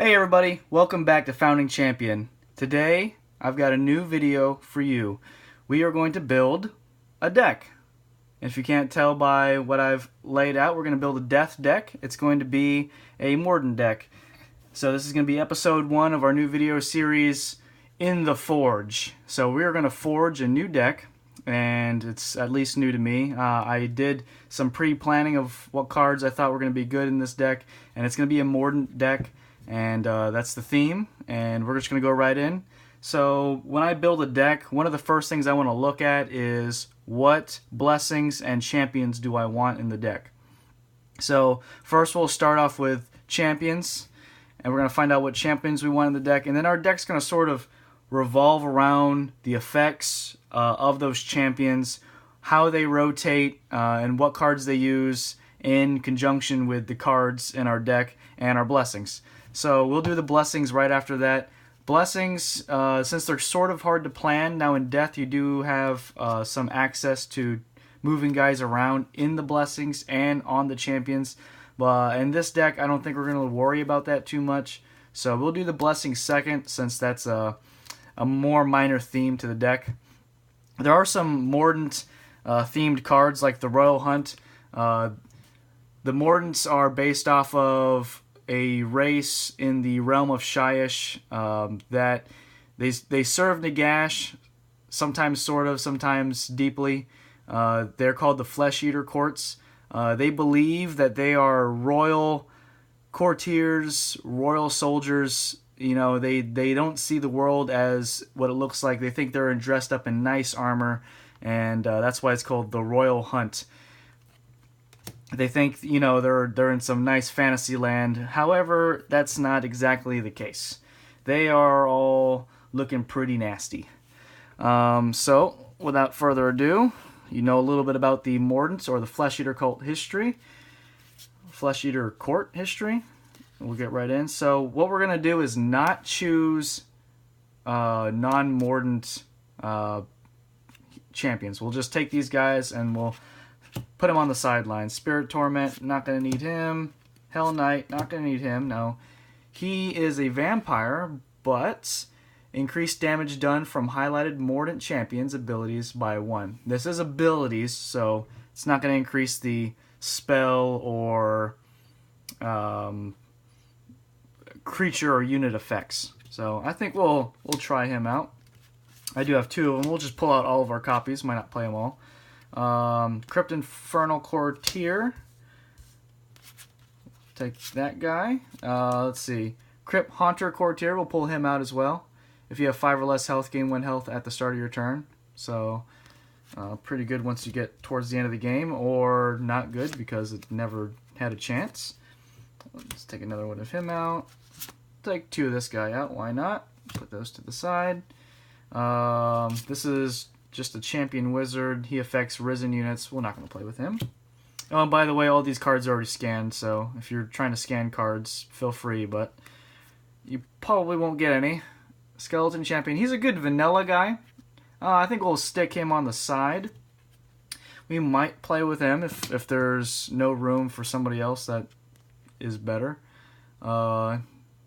Hey everybody, welcome back to Founding Champion. Today, I've got a new video for you. We are going to build a deck. If you can't tell by what I've laid out, we're going to build a death deck. It's going to be a Mordant deck. So this is going to be episode 1 of our new video series, In the Forge. So we are going to forge a new deck, and it's at least new to me. I did some pre-planning of what cards I thought were going to be good in this deck, and it's going to be a Mordant deck. And that's the theme, and we're just going to go right in. So when I build a deck, one of the first things I want to look at is what blessings and champions do I want in the deck. So first we'll start off with champions, and we're going to find out what champions we want in the deck, and then our deck's going to sort of revolve around the effects of those champions, how they rotate, and what cards they use in conjunction with the cards in our deck and our blessings. So we'll do the blessings right after that. Blessings, since they're sort of hard to plan, now in Death you do have some access to moving guys around in the blessings and on the champions. In this deck, I don't think we're going to worry about that too much. So we'll do the blessings second, since that's a more minor theme to the deck. There are some Mordant themed cards like the Royal Hunt. The Mordants are based off of a race in the realm of Shyish that they serve Nagash, sometimes sort of, sometimes deeply. They're called the Flesh Eater Courts. They believe that they are royal courtiers, royal soldiers. You know, they don't see the world as what it looks like. They think they're dressed up in nice armor, and that's why it's called the Royal Hunt. They think, you know, they're in some nice fantasy land. However, that's not exactly the case. They are all looking pretty nasty. So, without further ado, you know a little bit about the Mordants, or the Flesh Eater Cult history. Flesh Eater Court history. We'll get right in. So, what we're going to do is not choose non-Mordant champions. We'll just take these guys and we'll put him on the sidelines. Spirit Torment, not going to need him. Hell Knight, not going to need him. No. He is a vampire, but increased damage done from highlighted Mordant champions' abilities by 1. This is abilities, so it's not going to increase the spell or creature or unit effects. So I think we'll try him out. I do have 2 of them. We'll just pull out all of our copies. Might not play them all. Crypt Infernal Courtier. Take that guy. Let's see. Crypt Haunter Courtier, we'll pull him out as well. If you have 5 or less health, gain 1 health at the start of your turn. So, pretty good once you get towards the end of the game, or not good because it never had a chance. Let's take another one of him out. Take 2 of this guy out, why not? Put those to the side. This is just a champion wizard. He affects risen units. We're not going to play with him. Oh, and by the way, all these cards are already scanned, so if you're trying to scan cards, feel free, but you probably won't get any. Skeleton champion. He's a good vanilla guy. I think we'll stick him on the side. We might play with him if there's no room for somebody else that is better.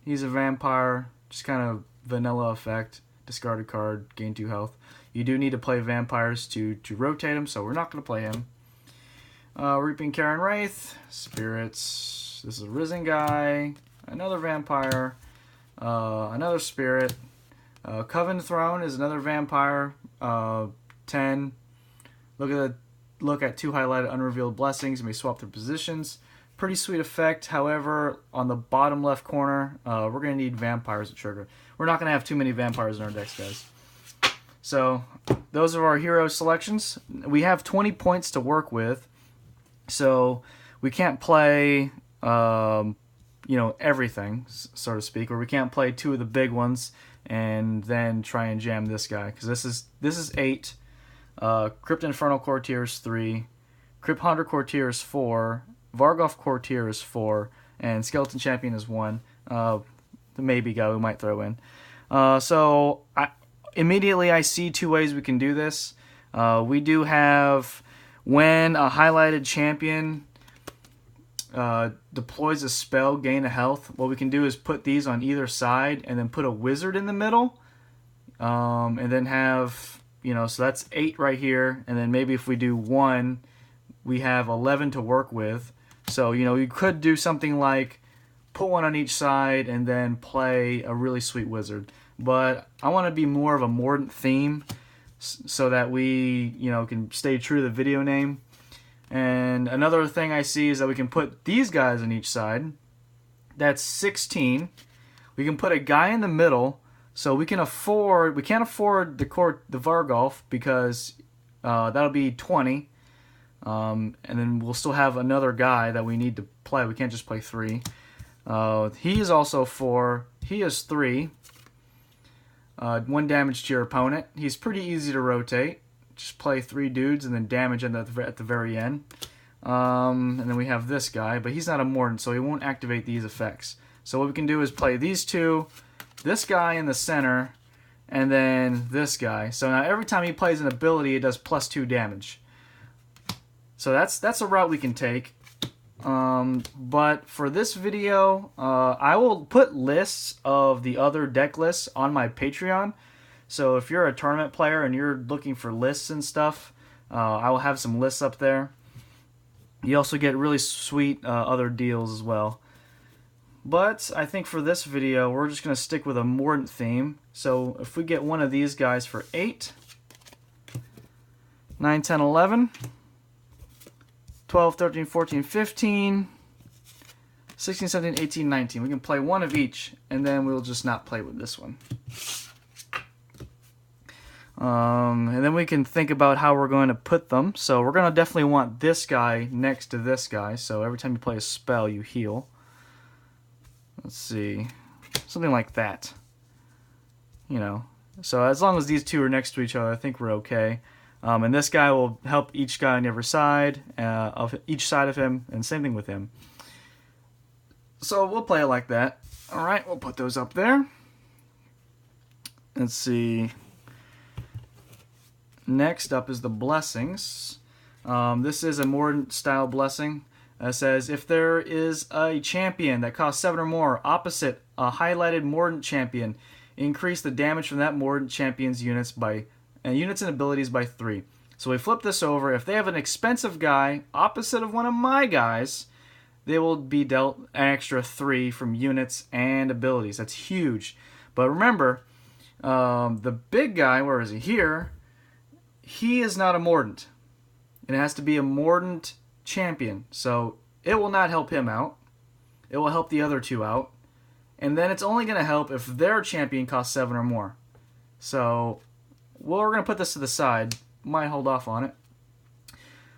He's a vampire, just kind of vanilla effect. Discard a card, gain 2 health. You do need to play vampires to rotate him, so we're not going to play him. Reaping Karen Wraith, Spirits. This is a Risen guy, another vampire, another Spirit. Coven Throne is another vampire, 10. Look at 2 highlighted unrevealed blessings. You may swap their positions. Pretty sweet effect. However, on the bottom left corner, we're going to need vampires to trigger. We're not going to have too many vampires in our decks, guys. So, those are our hero selections. We have 20 points to work with, so we can't play, everything, so to speak, or we can't play 2 of the big ones and then try and jam this guy, because this is 8. Crypt Infernal Courtier is 3. Crypt Haunter Courtier is 4. Vargoth Courtier is 4, and Skeleton Champion is 1. The maybe guy we might throw in. Immediately I see 2 ways we can do this. We do have, when a highlighted champion deploys a spell, gain a health. What we can do is put these on either side and then put a wizard in the middle. And then have, so that's 8 right here. And then maybe if we do 1, we have 11 to work with. So, you could do something like put 1 on each side and then play a really sweet wizard. But I want to be more of a Mordant theme so that we, can stay true to the video name. And another thing I see is that we can put these guys on each side. That's 16. We can put a guy in the middle. So we can't afford the Vargolf because that'll be 20. And then we'll still have another guy that we need to play. We can't just play 3. He is also 4. He is 3. 1 damage to your opponent. He's pretty easy to rotate. Just play 3 dudes and then damage at the very end. And then we have this guy, but he's not a Mordant, so he won't activate these effects. So what we can do is play these 2, this guy in the center, and then this guy. So now every time he plays an ability, it does +2 damage. So that's a route we can take. But for this video, I will put lists of the other deck lists on my Patreon. So if you're a tournament player and you're looking for lists and stuff, I will have some lists up there. You also get really sweet other deals as well. But I think for this video, we're just going to stick with a Mordant theme. So if we get one of these guys for 8, 9, 10, 11, 12, 13, 14, 15, 16, 17, 18, 19. We can play one of each, and then we'll just not play with this one. And then we can think about how we're going to put them. So we're going to definitely want this guy next to this guy. So every time you play a spell, you heal. Let's see. Something like that. So as long as these 2 are next to each other, I think we're okay. And this guy will help each guy on every side of each side of him, and same thing with him. So we'll play it like that. All right, we'll put those up there. Let's see. Next up is the blessings. This is a Mordant style blessing. It says, if there is a champion that costs 7 or more opposite a highlighted Mordant champion, increase the damage from that Mordant champion's units and abilities by 3. So we flip this over. If they have an expensive guy opposite of one of my guys, they will be dealt an extra 3 from units and abilities. That's huge. But remember, the big guy, where is he? Here, he is not a Mordant. It has to be a Mordant champion. So it will not help him out. It will help the other 2 out. And then it's only going to help if their champion costs 7 or more. So we're going to put this to the side. Might hold off on it.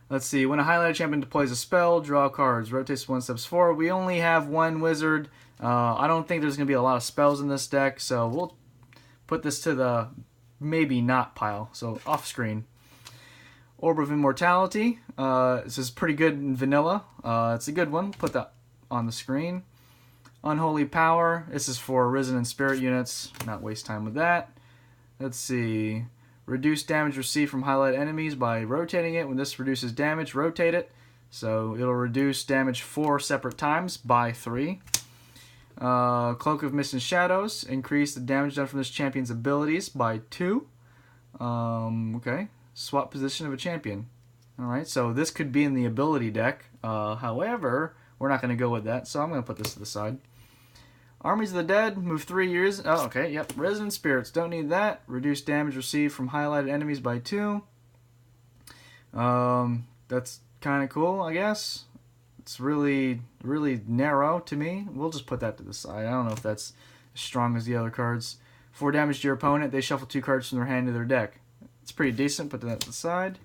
Let's see. When a highlighted champion deploys a spell, draw cards. Rotates 1 steps forward. We only have 1 wizard. I don't think there's going to be a lot of spells in this deck. So we'll put this to the maybe not pile. So off screen. Orb of Immortality. This is pretty good in vanilla. It's a good one. Put that on the screen. Unholy Power. This is for Risen and Spirit units. Not waste time with that. Let's see. Reduce damage received from highlighted enemies by rotating it. When this reduces damage, rotate it. So it'll reduce damage 4 separate times by 3. Cloak of Mist and Shadows. Increase the damage done from this champion's abilities by 2. Okay. Swap position of a champion. Alright, so this could be in the ability deck. However, we're not going to go with that, so I'm going to put this to the side. Armies of the Dead, move 3 years. Oh, okay, yep. Risen Spirits, don't need that. Reduce damage received from highlighted enemies by 2. That's kind of cool, I guess. It's really, really narrow to me. We'll just put that to the side. I don't know if that's as strong as the other cards. 4 damage to your opponent. They shuffle 2 cards from their hand to their deck. It's pretty decent. Put that to the side.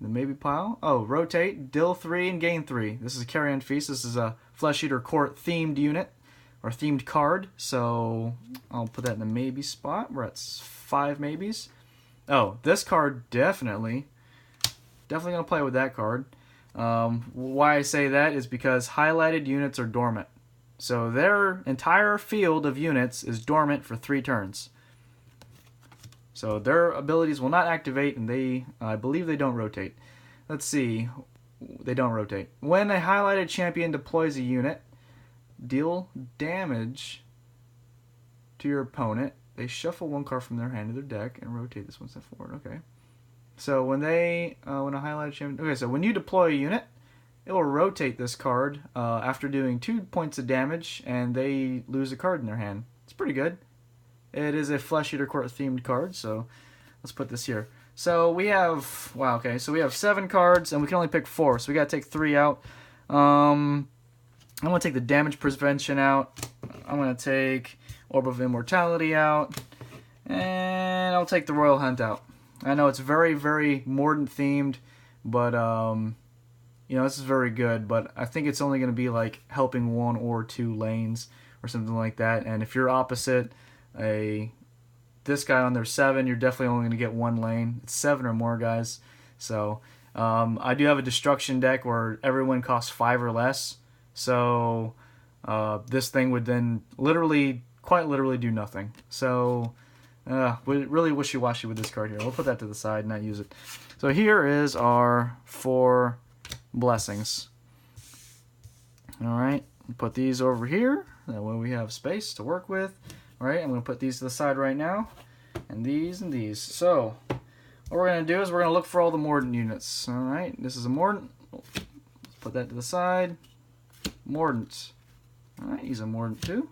The maybe pile. Oh, rotate. Deal 3 and gain 3. This is a Carrion Feast. This is a Flesh Eater Court themed unit. Or themed card. So I'll put that in the maybe spot. We're at 5 maybes. Oh, this card definitely going to play with that card. Why I say that is because highlighted units are dormant. So their entire field of units is dormant for 3 turns. So their abilities will not activate, and I believe they don't rotate. Let's see. They don't rotate. When a highlighted champion deploys a unit, deal damage to your opponent. They shuffle one card from their hand to their deck and rotate this one step forward. Okay. So when a highlighted champion... Okay, so when you deploy a unit, it will rotate this card after doing 2 points of damage, and they lose a card in their hand. It's pretty good. It is a Flesh Eater Court themed card, so let's put this here. So we have... Wow, okay, so we have 7 cards, and we can only pick 4, so we got to take 3 out. I'm going to take the Damage Prevention out. I'm going to take Orb of Immortality out. And I'll take the Royal Hunt out. I know it's very, very Mordant themed, but... you know, this is very good, but I think it's only going to be like helping 1 or 2 lanes or something like that. And if you're opposite this guy on their 7, you're definitely only going to get 1 lane. It's 7 or more guys. So I do have a destruction deck where everyone costs 5 or less. So this thing would then quite literally do nothing. So really wishy-washy with this card here. We'll put that to the side and not use it. So here is our 4 blessings. Alright, put these over here. That way we have space to work with. Alright, I'm going to put these to the side right now. And these and these. So, what we're going to do is we're going to look for all the Mordant units. Alright, this is a Mordant. Let's put that to the side. Mordant. Alright, he's a Mordant too.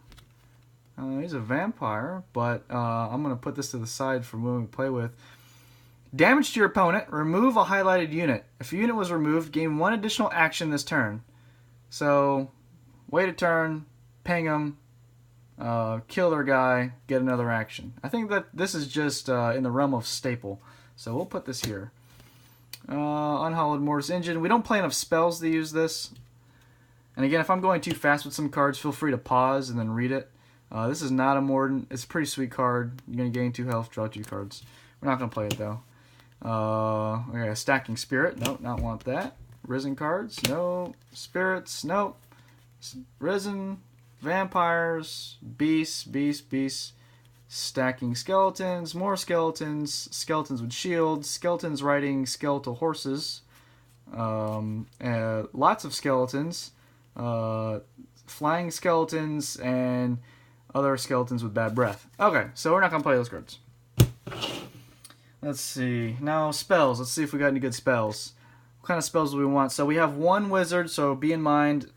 He's a vampire, but I'm going to put this to the side for when we play with. Damage to your opponent. Remove a highlighted unit. If a unit was removed, gain 1 additional action this turn. So, wait a turn, ping them, kill their guy, get another action. I think that this is just in the realm of staple. So we'll put this here. Unhallowed Mortis Engine. We don't play enough spells to use this. And again, if I'm going too fast with some cards, feel free to pause and then read it. This is not a Mordant. It's a pretty sweet card. You're going to gain 2 health, draw 2 cards. We're not going to play it though. Okay, Stacking Spirit. Nope, not want that. Risen cards. No. Spirits. Nope. Risen. Vampires. Beasts. Stacking Skeletons. More Skeletons. Skeletons with shields. Skeletons riding skeletal horses. Lots of Skeletons. Flying Skeletons. And other Skeletons with bad breath. Okay, so we're not going to play those cards. Let's see. Now, spells. Let's see if we got any good spells. What kind of spells do we want? So we have 1 wizard, so be in mind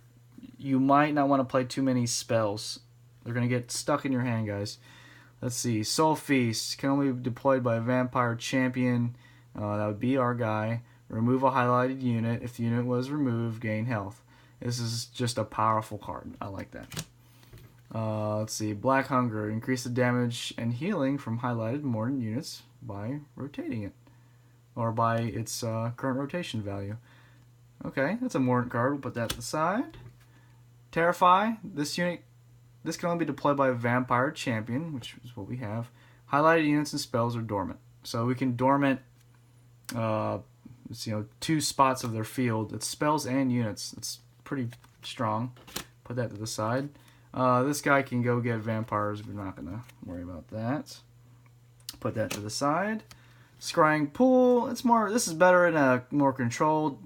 you might not want to play too many spells. They're going to get stuck in your hand, guys. Let's see. Soul Feast. Can only be deployed by a vampire champion. That would be our guy. Remove a highlighted unit. If the unit was removed, gain health. This is just a powerful card. I like that. Let's see. Black Hunger. Increase the damage and healing from highlighted Mordant units by rotating it, or by its current rotation value. Okay, that's a Mordant card. We'll put that to the side. Terrify. This can only be deployed by a vampire champion, which is what we have. Highlighted units and spells are dormant, so we can dormant 2 spots of their field. It's spells and units. It's pretty strong. Put that to the side. This guy can go get vampires. We're not gonna worry about that. Put that to the side. Scrying Pool. This is better in a more controlled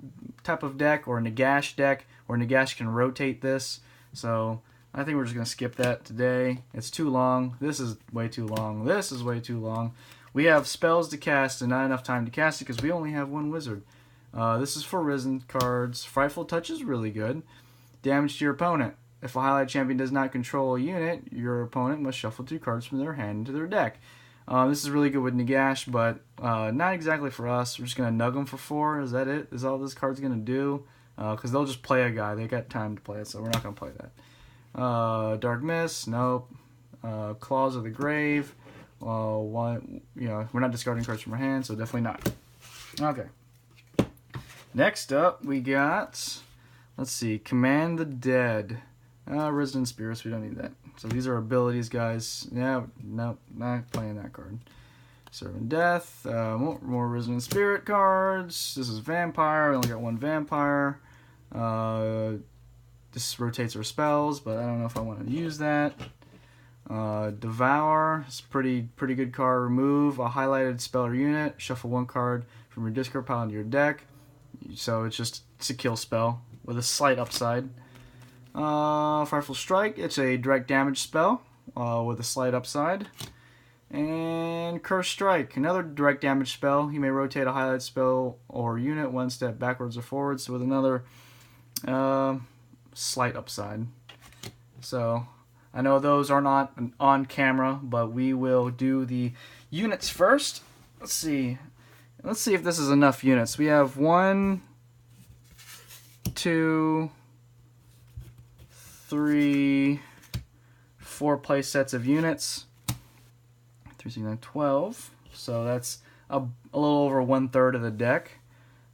type of deck, or a Nagash deck, where Nagash can rotate this. So I think we're just gonna skip that today. It's too long. This is way too long. This is way too long. We have spells to cast and not enough time to cast it because we only have 1 wizard. This is for Risen cards. Frightful Touch is really good. Damage to your opponent. If a highlighted champion does not control a unit, your opponent must shuffle 2 cards from their hand into their deck. This is really good with Nagash, but not exactly for us. We're just going to nug them for 4. Is that it? Is all this card's going to do? Because they'll just play a guy. They got time to play it, so we're not going to play that. Dark Mist, nope. Claws of the Grave. We're not discarding cards from our hand, so definitely not. Okay. Next up, we got, let's see, Command the Dead. Resident Spirits, we don't need that. So these are abilities, guys. Yeah, nope, not playing that card. Servant Death, more Resident Spirit cards. This is Vampire, we only got 1 Vampire. This rotates our spells, but I don't know if I want to use that. Devour, it's a pretty good card. Remove a highlighted spell or unit. Shuffle 1 card from your discard pile into your deck. So it's just It's a kill spell with a slight upside. Frightful Strike, it's a direct damage spell with a slight upside. And Curse Strike, another direct damage spell. You may rotate a highlight spell or unit one step backwards or forwards with another slight upside. So I know those are not on camera, but we will do the units first. Let's see if this is enough units. We have 1, 2, 3, 4 play sets of units. 3, 6, 9, 12. So that's a little over 1/3 of the deck.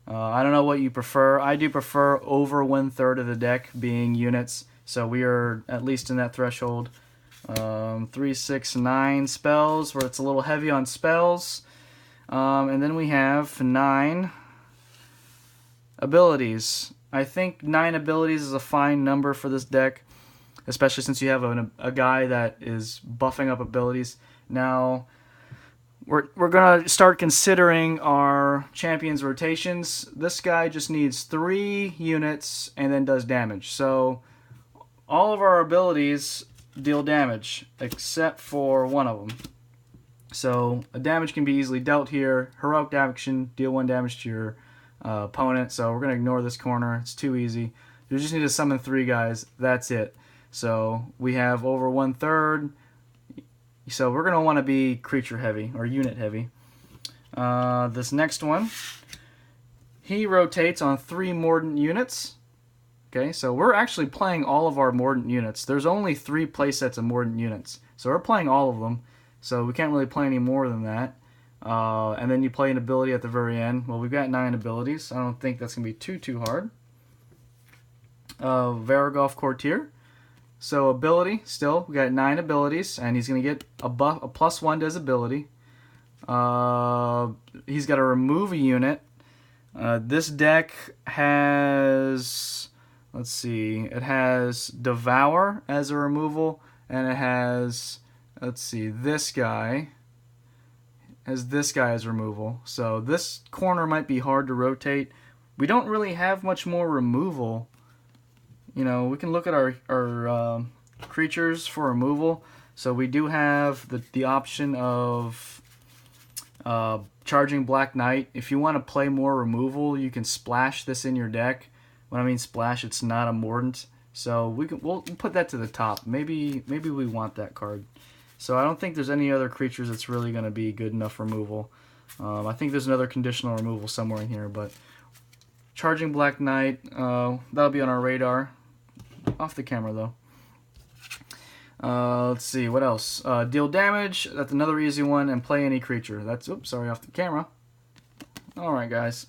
I don't know what you prefer. I do prefer over 1/3 of the deck being units. So we are at least in that threshold. 3, 6, 9 spells, where it's a little heavy on spells. And then we have 9 abilities. I think 9 abilities is a fine number for this deck, especially since you have a guy that is buffing up abilities. Now, we're going to start considering our champion's rotations. This guy just needs 3 units and then does damage. So all of our abilities deal damage, except for one of them. So a damage can be easily dealt here. Heroic action, deal 1 damage to your opponent. So we're going to ignore this corner. It's too easy. You just need to summon 3 guys. That's it. So we have over 1/3. So we're going to want to be creature heavy or unit heavy. This next one, he rotates on 3 Mordant units. Okay, so we're actually playing all of our Mordant units. There's only 3 playsets of Mordant units. So we're playing all of them. So we can't really play any more than that. And then you play an ability at the very end. Well, we've got 9 abilities. I don't think that's going to be too hard. Varagolf Courtier. So ability, still, we got 9 abilities, and he's going to get a +1 to his ability. He's got to remove a unit. This deck has, let's see, it has Devour as a removal, and it has, let's see, this guy has this guy as removal. So this corner might be hard to rotate. We don't really have much more removal. You know, we can look at our creatures for removal. So we do have the option of charging Black Knight. If you want to play more removal, you can splash this in your deck. When I mean splash, it's not a Mordant. So we'll put that to the top. Maybe we want that card. So I don't think there's any other creatures that's really going to be good enough removal. I think there's another conditional removal somewhere in here, but charging Black Knight, that'll be on our radar. Off the camera, though. Let's see, what else? Deal damage, that's another easy one, and play any creature. That's, oops, sorry, off the camera. Alright, guys.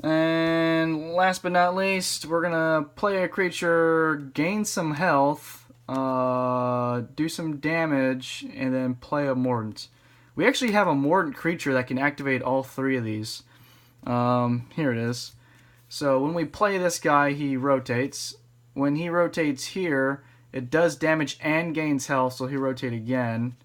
And last but not least, we're going to play a creature, gain some health, do some damage, and then play a Mordant. We actually have a Mordant creature that can activate all 3 of these. Here it is. So when we play this guy, he rotates. When he rotates here, it does damage and gains health, so he'll rotate again.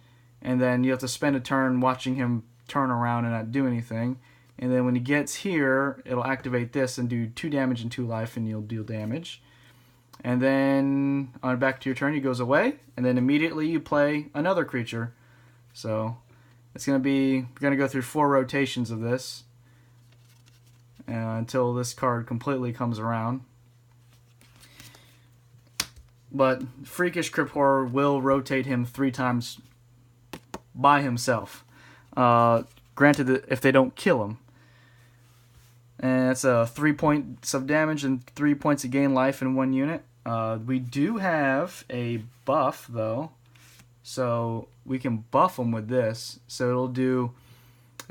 And then you have to spend a turn watching him turn around and not do anything. And then when he gets here, it'll activate this and do 2 damage and 2 life, and you'll deal damage. And then on back to your turn, he goes away, and then immediately you play another creature. So it's going to be, we're going to go through 4 rotations of this until this card completely comes around. But Freakish Crypt Horror will rotate him 3 times by himself. Granted, if they don't kill him. And it's 3 points of damage and 3 points of gain life in 1 unit. We do have a buff, though. So we can buff him with this. So it'll do,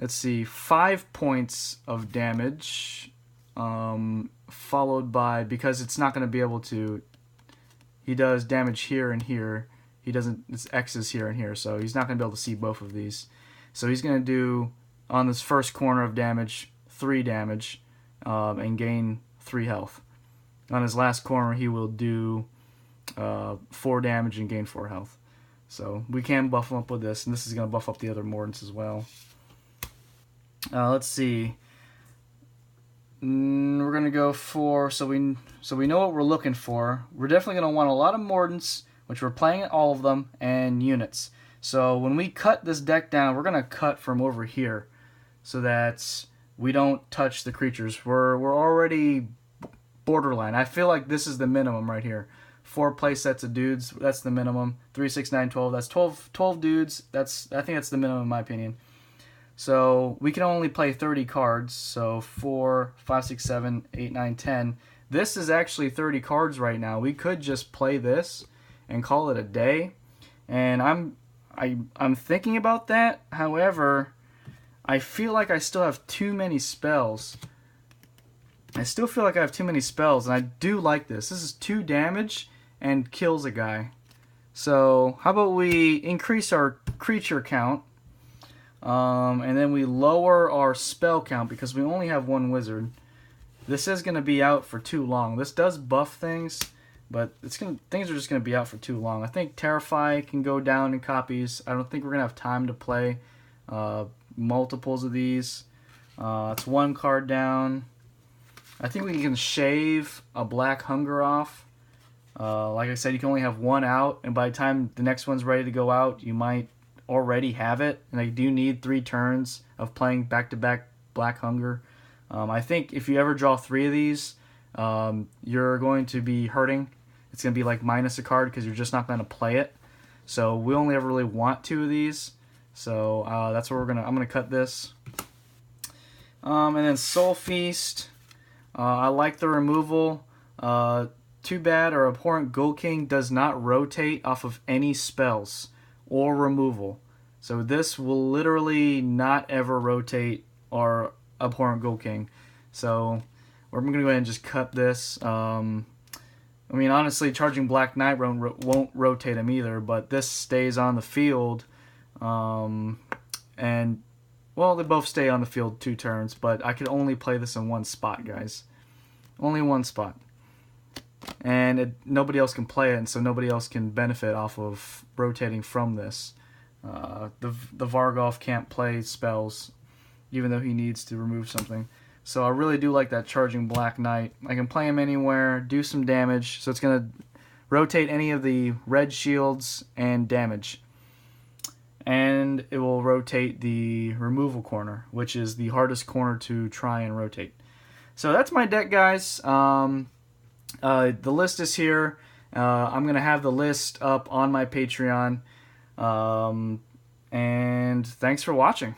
let's see, 5 points of damage. Followed by, because it's not going to be able to, he does damage here and here. He doesn't, it's X's here and here, so he's not going to be able to see both of these. So he's going to do, on this first corner of damage, 3 damage, and gain 3 health. On his last corner, he will do 4 damage and gain 4 health. So we can buff him up with this, and this is going to buff up the other Mordants as well. Let's see. We're gonna go for, so we know what we're looking for. We're definitely gonna want a lot of Mordants, which we're playing all of them, and units. So when we cut this deck down, we're gonna cut from over here, so that we don't touch the creatures. We're already borderline. I feel like this is the minimum right here. 4 play sets of dudes, that's the minimum. 3, 6, 9, 12. That's 12 dudes. I think that's the minimum in my opinion. So we can only play 30 cards. So 4, 5, 6, 7, 8, 9, 10. This is actually 30 cards right now. We could just play this and call it a day. And I'm thinking about that. However, I feel like I still have too many spells. I still feel like I have too many spells, and I do like this. This is 2 damage and kills a guy. So how about we increase our creature count, and then we lower our spell count because we only have 1 wizard. This is going to be out for too long. This does buff things, but things are just going to be out for too long. I think Terrify can go down in copies. I don't think we're going to have time to play multiples of these. It's 1 card down. I think we can shave a Black Hunger off. Like I said, you can only have 1 out, and by the time the next one's ready to go out, you might already have it. And I do need 3 turns of playing back-to-back Black Hunger. I think if you ever draw 3 of these, you're going to be hurting. It's going to be like minus a card because you're just not going to play it. So we only ever really want 2 of these. So that's where I'm gonna cut this. And then Soul Feast. I like the removal. Too bad our Abhorrent Gold King does not rotate off of any spells or removal. So this will literally not ever rotate our Abhorrent Gold King. So we're going to go ahead and just cut this. I mean, honestly, Charging Black Knight won't rotate him either, but this stays on the field. And, well, they both stay on the field 2 turns, but I could only play this in 1 spot, guys. Only 1 spot. And nobody else can play it, and so nobody else can benefit off of rotating from this. The Vargolf can't play spells, even though he needs to remove something. So I really do like that Charging Black Knight. I can play him anywhere, do some damage, so it's going to rotate any of the red shields and damage. And it will rotate the removal corner, which is the hardest corner to try and rotate. So that's my deck, guys. The list is here. I'm going to have the list up on my Patreon. And thanks for watching.